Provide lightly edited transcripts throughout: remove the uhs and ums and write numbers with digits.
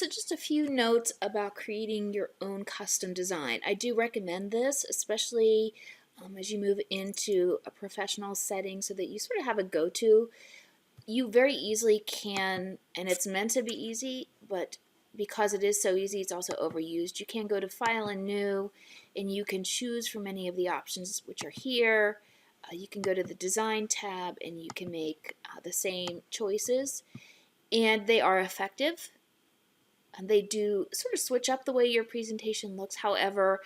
So just a few notes about creating your own custom design. I do recommend this, especially as you move into a professional setting so that you sort of have a go-to. You very easily can, and it's meant to be easy, but because it is so easy, it's also overused. You can go to File and New, and you can choose from any of the options which are here. You can go to the Design tab, and you can make the same choices, and they are effective. And they do sort of switch up the way your presentation looks. However,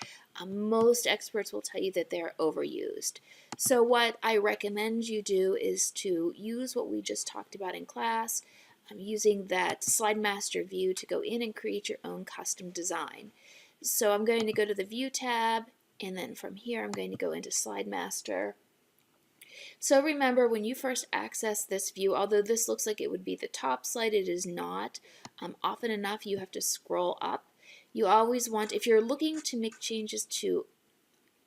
most experts will tell you that they're overused. So what I recommend you do is to use what we just talked about in class. I'm using that Slide Master view to go in and create your own custom design. So I'm going to go to the View tab, and then from here I'm going to go into Slide Master. So remember, when you first access this view, although this looks like it would be the top slide, it is not. Often enough, you have to scroll up. You always want, if you're looking to make changes to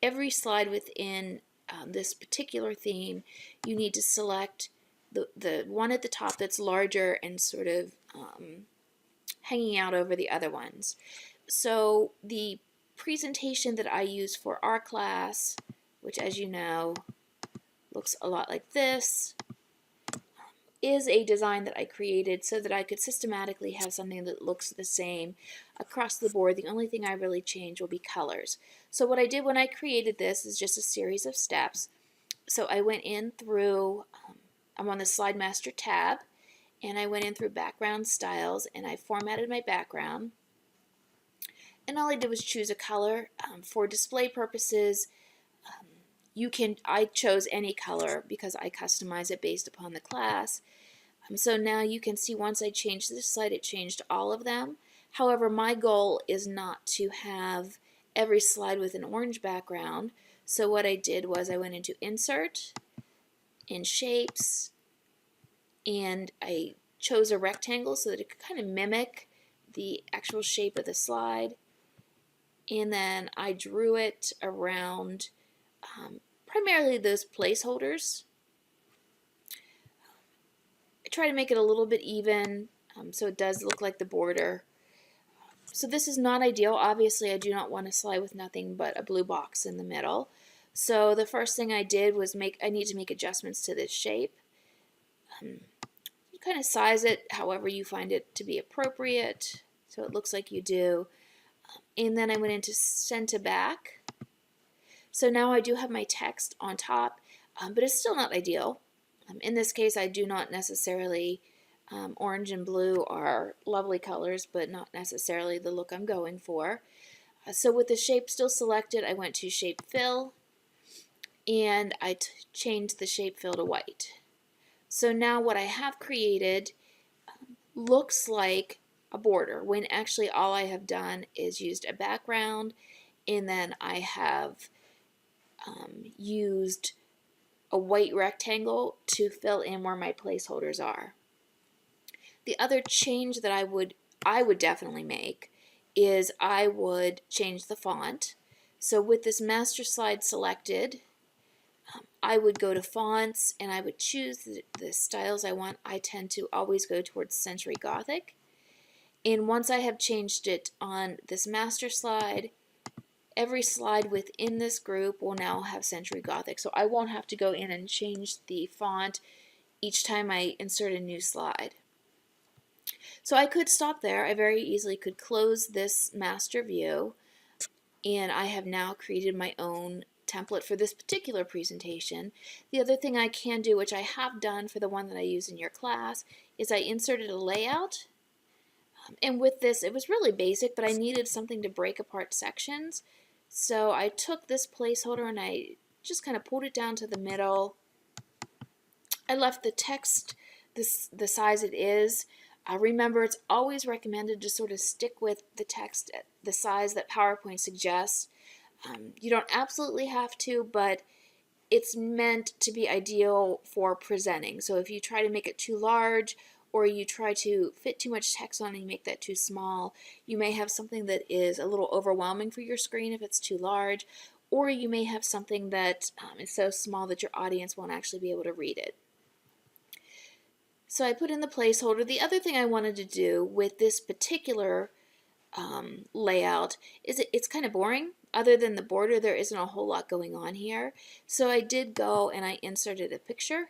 every slide within this particular theme, you need to select the one at the top that's larger and sort of hanging out over the other ones. So the presentation that I use for our class, which as you know, looks a lot like this, is a design that I created so that I could systematically have something that looks the same across the board. The only thing I really change will be colors. So what I did when I created this is just a series of steps. So I went in through, I'm on the Slide Master tab, and I went in through background styles, and I formatted my background. And all I did was choose a color. For display purposes, I chose any color because I customize it based upon the class. So now you can see once I changed this slide, it changed all of them. However, my goal is not to have every slide with an orange background. So what I did was I went into Insert, in Shapes, and I chose a rectangle so that it could kind of mimic the actual shape of the slide. And then I drew it around primarily those placeholders. I try to make it a little bit even so it does look like the border. So this is not ideal. Obviously, I do not want a slide with nothing but a blue box in the middle. So the first thing I did was I need to make adjustments to this shape. You kind of size it however you find it to be appropriate, so it looks like you do. And then I went into Send to Back. So now I do have my text on top, but it's still not ideal. In this case, I do not necessarily, orange and blue are lovely colors, but not necessarily the look I'm going for. So with the shape still selected, I went to Shape Fill, and I changed the shape fill to white. So now what I have created looks like a border, when actually all I have done is used a background, and then I have used a white rectangle to fill in where my placeholders are. The other change that I would definitely make is I would change the font. So with this master slide selected, I would go to fonts and I would choose the styles I want. I tend to always go towards Century Gothic. And once I have changed it on this master slide, every slide within this group will now have Century Gothic. So I won't have to go in and change the font each time I insert a new slide. So I could stop there. I very easily could close this master view, and I have now created my own template for this particular presentation. The other thing I can do, which I have done for the one that I use in your class, is I inserted a layout. And with this, it was really basic, but I needed something to break apart sections. So I took this placeholder and I just kind of pulled it down to the middle. I left the text the size it is. Remember, it's always recommended to sort of stick with the text at the size that PowerPoint suggests. You don't absolutely have to, but it's meant to be ideal for presenting. So if you try to make it too large, or you try to fit too much text on and you make that too small, you may have something that is a little overwhelming for your screen if it's too large, or you may have something that is so small that your audience won't actually be able to read it. So I put in the placeholder. The other thing I wanted to do with this particular layout is it's kind of boring. Other than the border, there isn't a whole lot going on here. So I did go and I inserted a picture.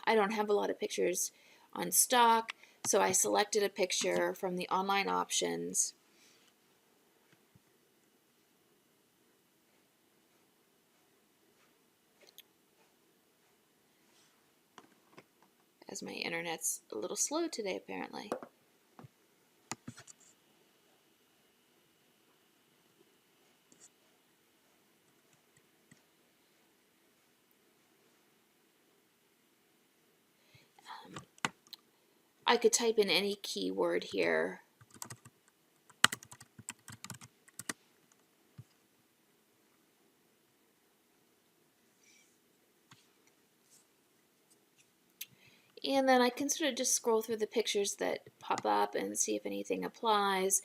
I don't have a lot of pictures on stock, so I selected a picture from the online options. As my internet's a little slow today, apparently. I could type in any keyword here. And then I can sort of just scroll through the pictures that pop up and see if anything applies.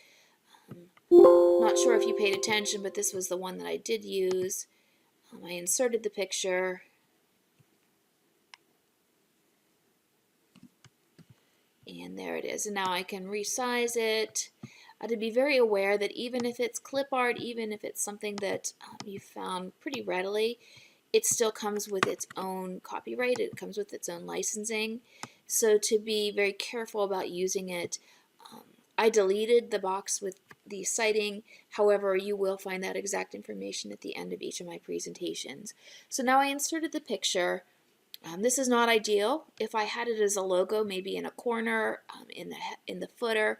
Not sure if you paid attention, but this was the one that I did use. I inserted the picture. And there it is. And now I can resize it. To be very aware that even if it's clip art, even if it's something that you found pretty readily, it still comes with its own copyright. It comes with its own licensing. So to be very careful about using it, I deleted the box with the citing. However, you will find that exact information at the end of each of my presentations. So now I inserted the picture. This is not ideal. If I had it as a logo, maybe in a corner, in the footer,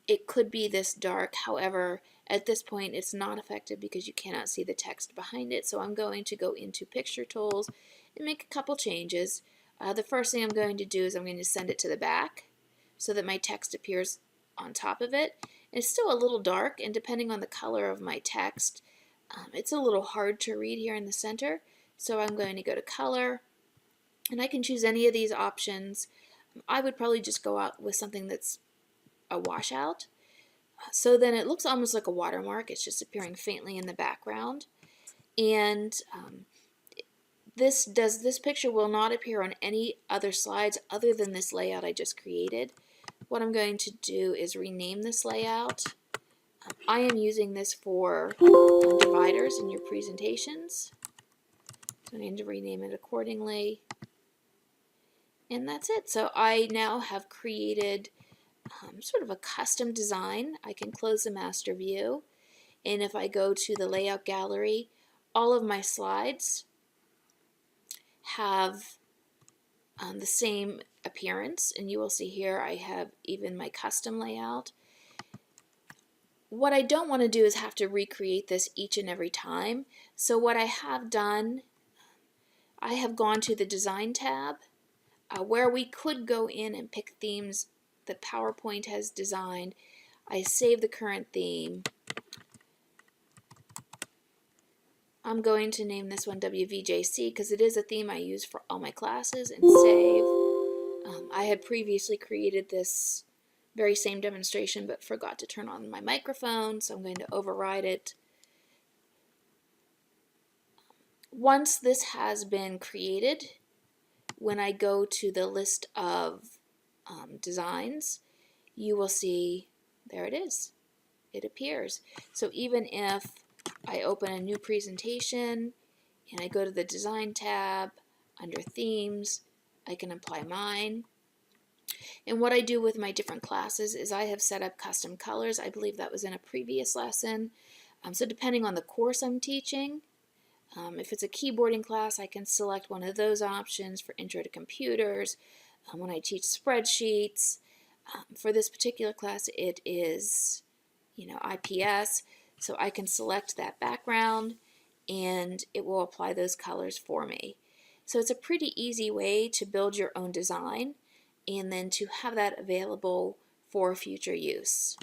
it could be this dark. However, at this point, it's not effective because you cannot see the text behind it. So I'm going to go into Picture Tools and make a couple changes. The first thing I'm going to do is I'm going to send it to the back so that my text appears on top of it. And it's still a little dark, and depending on the color of my text, it's a little hard to read here in the center. So I'm going to go to Color, and I can choose any of these options. I would probably just go out with something that's a washout. So then it looks almost like a watermark. It's just appearing faintly in the background. And this picture will not appear on any other slides other than this layout I just created. What I'm going to do is rename this layout. I am using this for dividers in your presentations. So I need to rename it accordingly. And that's it. So I now have created sort of a custom design. I can close the master view. And if I go to the layout gallery, all of my slides have the same appearance. And you will see here I have even my custom layout. What I don't want to do is have to recreate this each and every time. So what I have done, I have gone to the Design tab, where we could go in and pick themes that PowerPoint has designed. I save the current theme. I'm going to name this one WVJC because it is a theme I use for all my classes, and save. I had previously created this very same demonstration but forgot to turn on my microphone, so I'm going to override it. Once this has been created, when I go to the list of designs, you will see there it is. It appears. So even if I open a new presentation and I go to the Design tab, under Themes, I can apply mine. And what I do with my different classes is I have set up custom colors. I believe that was in a previous lesson. So depending on the course I'm teaching, if it's a keyboarding class, I can select one of those options for Intro to Computers. When I teach spreadsheets, for this particular class, it is, IPS, so I can select that background and it will apply those colors for me. So it's a pretty easy way to build your own design and then to have that available for future use.